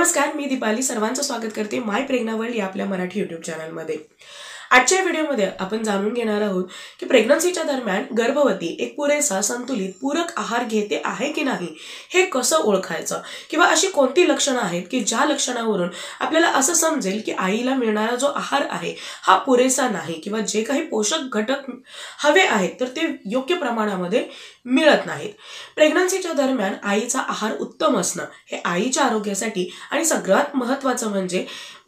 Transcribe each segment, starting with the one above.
नमस्कार, मी दीपाली सर्वांचं स्वागत करते माय प्रेग्ना वर्ल्ड या आपल्या मराठी यूट्यूब चॅनलमध्ये। आजच्या व्हिडिओमध्ये आपण जाणून घेणार आहोत की प्रेग्नन्सीच्या दरम्यान गर्भवती एक पुरेसा संतुलित पूरक आहार घेते आहे की नाही हे कसं ओळखायचं, किंवा अशी कोणती लक्षणं आहेत की ज्या लक्षणावरून आपल्याला असं समजेल की आईला मिळणारा जो आहार आहे हा पुरेसा नाही, किंवा जे काही पोषक घटक हवे आहेत तर ते योग्य प्रमाणामध्ये मिळत नाहीत। प्रेग्नन्सीच्या दरम्यान आईचा आहार उत्तम असणं हे आईच्या आरोग्यासाठी आणि सगळ्यात महत्त्वाचं म्हणजे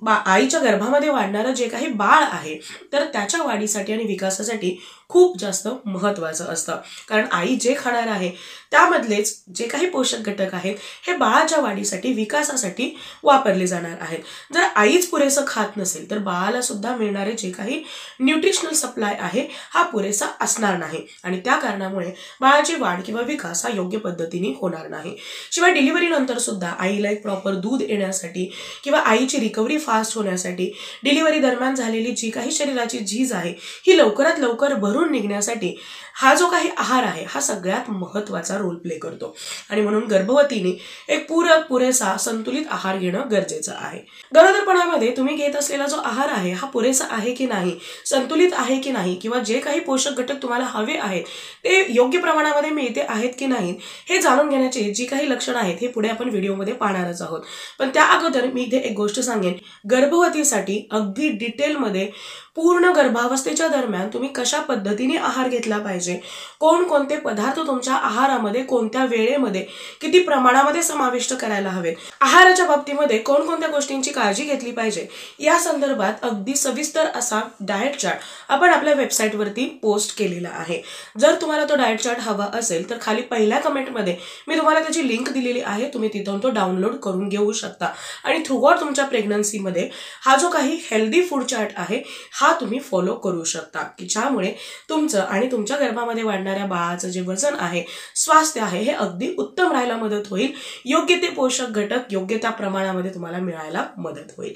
आईच्या गर्भामध्ये वाढणारं जे काही बाळ आहे तर त्याच्या वाढीसाठी आणि विकासासाठी खूप जास्त महत्त्वाचं असतं। कारण आई जे खाणार आहे त्यामधलेच जे काही पोषक घटक आहेत हे बाळाच्या वाढीसाठी विकासासाठी वापरले जाणार आहेत। जर आईच पुरेसं खात नसेल तर बाळाला सुद्धा मिळणारे जे काही न्यूट्रिशनल सप्लाय आहे हा पुरेसा असणार नाही, आणि त्या कारणामुळे बाळाची वाढ किंवा विकास हा योग्य पद्धतीने होणार नाही। शिवाय डिलिव्हरी नंतर सुद्धा आईला एक प्रॉपर दूध येण्यासाठी किंवा आईची रिकव्हरी फास्ट होण्यासाठी डिलिव्हरी दरम्यान झालेली जी काही शरीराची झीज आहे ही लवकरात लवकर भरून निघण्यासाठी हा जो काही आहार आहे हा सगळ्यात महत्त्वाचा रोल प्ले करतो। आणि म्हणून गर्भवतीने एक पुरेसा संतुलित आहार घेणं गरजेचं आहे। गरोदरपणामध्ये तुम्ही घेत असलेला जो आहार आहे हा पुरेसा आहे की नाही, संतुलित आहे की नाही, किंवा जे काही पोषक घटक तुम्हाला हवे आहेत ते योग्य प्रमाणामध्ये मिळते आहेत की नाही हे जाणून घेण्याची जी काही लक्षणं आहेत हे पुढे आपण व्हिडिओमध्ये पाहणारच आहोत। पण त्या अगोदर मी इथे एक गोष्ट सांगेन, गर्भवतीसाठी अगदी डिटेलमध्ये पूर्ण गर्भावस्थेच्या दरम्यान तुम्ही कशा पद्धतीने आहार घेतला पाहिजे, कोणकोणते पदार्थ तुमच्या आहारामध्ये कोणत्या वेळेमध्ये किती प्रमाणामध्ये समाविष्ट करायला हवेत, आहाराच्या बाबतीमध्ये कोणकोणत्या गोष्टींची काळजी घेतली पाहिजे या संदर्भात अगदी सविस्तर असा डाएट चार्ट आपण आपल्या वेबसाईटवरती पोस्ट केलेला आहे। जर तुम्हाला तो डाएट चार्ट हवा असेल तर खाली पहिल्या कमेंटमध्ये मी तुम्हाला त्याची लिंक दिलेली आहे, तुम्ही तिथून तो डाउनलोड करून घेऊ शकता आणि थ्रूआउट तुमच्या प्रेग्नन्सीमध्ये हा जो काही हेल्दी फूड चार्ट आहे हा तुम्ही फॉलो करू शकता, की ज्यामुळे तुमचं आणि तुमच्या गर्भामध्ये वाढणाऱ्या बाळाचं जे वजन आहे, स्वास्थ्य आहे हे अगदी उत्तम राहायला मदत होईल, योग्य ते पोषक घटक योग्य त्या प्रमाणामध्ये तुम्हाला मिळायला मदत होईल।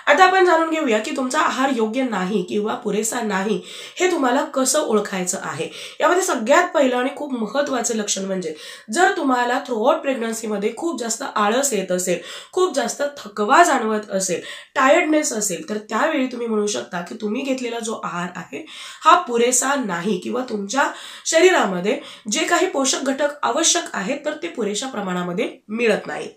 आता आपण जाणून घेऊया की तुमचा आहार योग्य नाही किंवा पुरेसा नाही हे तुम्हाला कसं ओळखायचं आहे। यामध्ये सगळ्यात पहिलं आणि खूप महत्त्वाचं लक्षण म्हणजे जर तुम्हाला थ्रूआउट प्रेग्नन्सीमध्ये खूप जास्त आळस येत असेल, खूप जास्त थकवा जाणवत असेल, टायर्डनेस असेल तर त्यावेळी तुम्ही म्हणू शकता की तुम्ही घेतलेला जो आहार आहे हा पुरेसा नाही, किंवा तुमच्या शरीरामध्ये जे काही पोषक घटक आवश्यक आहेत तर ते पुरेशा प्रमाणामध्ये मिळत नाही।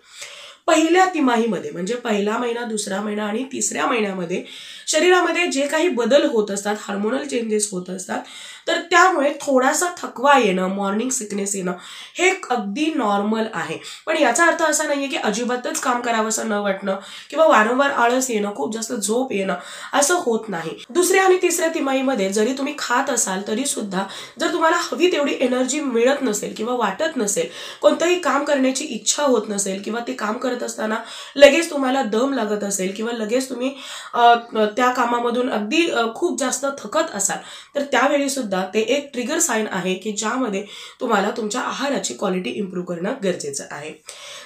पहिल्या तिमाहीमध्ये म्हणजे पहिला महिना, दुसरा महिना आणि तिसऱ्या महिन्यामध्ये शरीरामध्ये जे काही बदल होत असतात, हार्मोनल चेंजेस होत असतात, तर त्यामुळे थोडासा थकवा येणं, मॉर्निंग सिकनेस येणं हे अगदी नॉर्मल आहे। पण याचा अर्थ असा नाहीये की अजिबातच काम करावंसं न वाटणं किंवा वारंवार आळस येणं, खूप जास्त झोप येणं असं होत नाही। दुसऱ्या आणि तिसऱ्या तिमाहीमध्ये जरी तुम्ही खात असाल तरी सुद्धा जर तुम्हाला हवी तेवढी एनर्जी मिळत नसेल किंवा वाटत नसेल, कोणतंही काम करण्याची इच्छा होत नसेल, किंवा ते काम करत असताना लगेच तुम्हाला दम लागत असेल, किंवा लगेच तुम्ही त्या कामामधून अगदी खूप जास्त थकत असाल तर त्यावेळी सुद्धा ते एक ट्रिगर साइन आहे की ज्यामध्ये तुम्हाला तुमच्या आहाराची क्वालिटी इम्प्रूव्ह करणं गरजेचं आहे।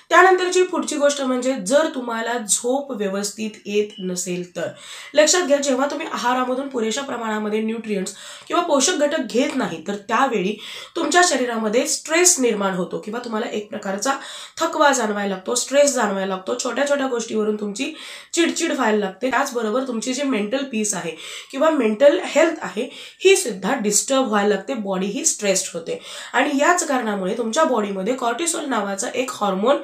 त्यानंतरची पुढची गोष्ट म्हणजे जर तुम्हाला झोप व्यवस्थित येत नसेल तर लक्षात घ्या, जेव्हा तुम्ही आहारामधून पुरेशा प्रमाणामध्ये न्यूट्रिएंट्स किंवा पोषक घटक घेत नाही तर त्यावेळी तुमच्या शरीरामध्ये स्ट्रेस निर्माण होतो, किंवा तुम्हाला एक प्रकारचा थकवा जाणवायला लागतो, स्ट्रेस जाणवायला लागतो, छोट्या छोट्या गोष्टीवरून तुमची चिडचिड व्हायला लागते। त्याचबरोबर तुमची जी मेंटल पीस आहे किंवा मेंटल हेल्थ आहे ही सुद्धा डिस्टर्ब व्हायला लागते, बॉडी ही स्ट्रेस्ड होते, आणि याच कारणामुळे तुमच्या बॉडीमध्ये कॉर्टिसोल नावाचा एक हार्मोन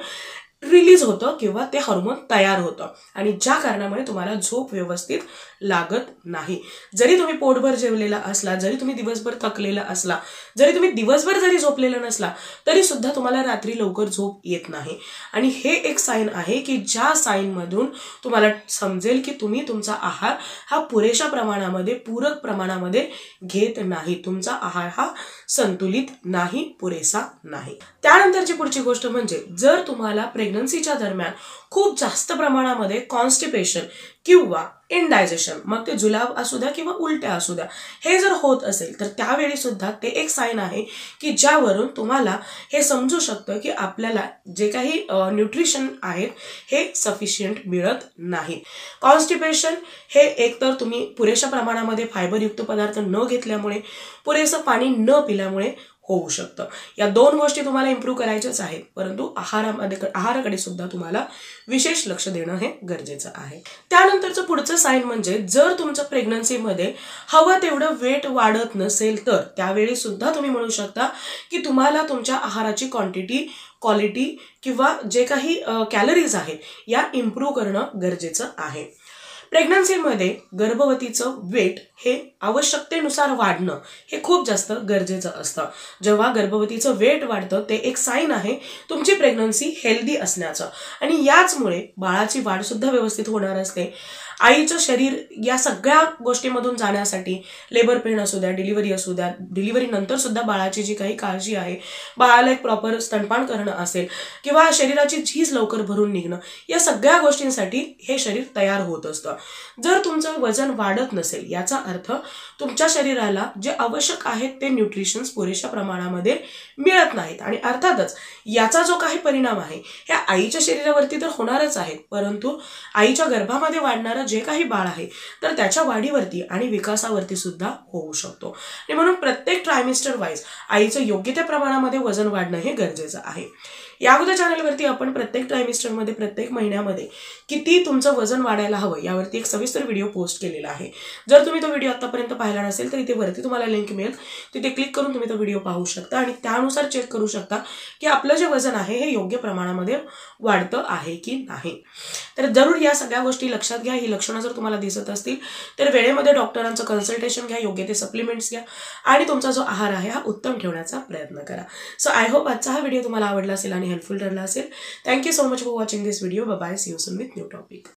रिलीज होतं किंवा ते हार्मोन तयार होतं, आणि ज्या कारणामुळे तुम्हाला झोप व्यवस्थित लागत नाही। जरी तुम्ही पोटभर जेवलेला असला, जरी तुम्ही दिवसभर थकलेला असला, जरी तुम्ही दिवसभर जरी झोपलेला नसला तरी सुद्धा तुम्हाला रात्री लवकर झोप येत नाही, आणि हे एक साइन आहे की ज्या साइन मधून तुम्हाला समजेल की तुम्ही तुमचा आहार हा पुरेशा प्रमाणामध्ये, पूरक प्रमाणामध्ये घेत नाही, तुमचा आहार हा संतुलित नाही, पुरेसा नाही। त्यानंतरची पुढची गोष्ट म्हणजे जर तुम्हाला प्रेग्नन्सीच्या दरम्यान खूप जास्त प्रमाणामध्ये कॉन्स्टिपेशन किंवा इनडायजेशन, मग ते जुलाब असू द्या किंवा उलट्या असू द्या, हे जर होत असेल तर त्यावेळी सुद्धा ते एक साइन आहे की ज्यावरून तुम्हाला हे समजू शकतं की आपल्याला जे काही न्यूट्रिशन आहेत हे सफिशियंट मिळत नाही। कॉन्स्टिपेशन हे एकतर तुम्ही पुरेशा प्रमाणामध्ये फायबरयुक्त पदार्थ न घेतल्यामुळे, पुरेसं पाणी न पिल्यामुळे होऊ शकतं. या 2 गोष्टी तुम्हाला इम्प्रूव्ह करायच्याच आहेत, परंतु आहाराकडे सुद्धा तुम्हाला विशेष लक्ष देणं हे गरजेचं आहे. त्यानंतरचं पुढचं साईन म्हणजे जर तुमचं प्रेग्नन्सीमध्ये हवं तेवढं वेट वाढत नसेल तर त्यावेळी सुद्धा तुम्ही म्हणू शकता की तुम्हाला तुमच्या आहाराची क्वालिटी किंवा जे काही कॅलरीज आहेत या इम्प्रूव्ह करणं गरजेचं आहे. प्रेग्नन्सीमध्ये गर्भवतीचं वेट हे आवश्यकतेनुसार वाढणं हे खूप जास्त गरजेचं असतं. जेव्हा गर्भवतीचं वेट वाढतं ते एक साईन आहे तुमची प्रेग्नन्सी हेल्दी असण्याचं आणि याचमुळे बाळाची वाढ सुद्धा व्यवस्थित होणार असते. आईचं शरीर या सगळ्या गोष्टीमधून जाण्यासाठी लेबर पेन असू द्या, डिलिव्हरी असू द्या, डिलिव्हरी नंतर सुद्धा बाळाची जी काही काळजी आहे, बाळाला एक प्रॉपर स्तनपान करणं असेल किंवा शरीराची झीज लवकर भरून निघणं, या सगळ्या गोष्टींसाठी हे शरीर तयार होत असतं. जर तुमचं वजन वाढत नसेल याचा अर्थ तुमच्या शरीराला जे आवश्यक आहेत ते न्यूट्रिशन्स पुरेशा प्रमाणामध्ये मिळत नाहीत आणि अर्थातच याचा जो काही परिणाम आहे ह्या आईच्या शरीरावरती तर होणारच आहे, परंतु आईच्या गर्भामध्ये वाढणारं जे काही बाळ आहे तर त्याच्या वाढीवरती आणि विकासावरती सुद्धा होऊ शकतो. आणि म्हणून प्रत्येक ट्रायमिस्टर वाईज आईचं योग्य त्या प्रमाणामध्ये वजन वाढणं हे गरजेचं आहे. या अगोदर चॅनलवरती आपण प्रत्येक ट्रायमिस्टरमध्ये प्रत्येक महिन्यामध्ये किती तुमचं वजन वाढायला हवं यावरती एक सविस्तर व्हिडिओ पोस्ट केलेला आहे. जर तुम्ही तो व्हिडिओ आतापर्यंत पाहिला नसेल तर इथे वरती तुम्हाला लिंक मिळेल, तिथे क्लिक करून तुम्ही तो व्हिडिओ पाहू शकता आणि त्यानुसार चेक करू शकता की आपलं जे वजन आहे हे योग्य प्रमाणामध्ये वाढतं आहे की नाही. तर जरूर या सगळ्या गोष्टी लक्षात घ्या. ही लक्षणं जर तुम्हाला दिसत असतील तर वेळेमध्ये डॉक्टरांचं कन्सल्टेशन घ्या, योग्य ते सप्लिमेंट्स घ्या आणि तुमचा जो आहार आहे हा उत्तम ठेवण्याचा प्रयत्न करा. सो आय होप आजचा हा व्हिडिओ तुम्हाला आवडला असेल आणि हेल्पफुल ठरला असेल. Thank you so much for watching this video. Bye. See you soon with new topic.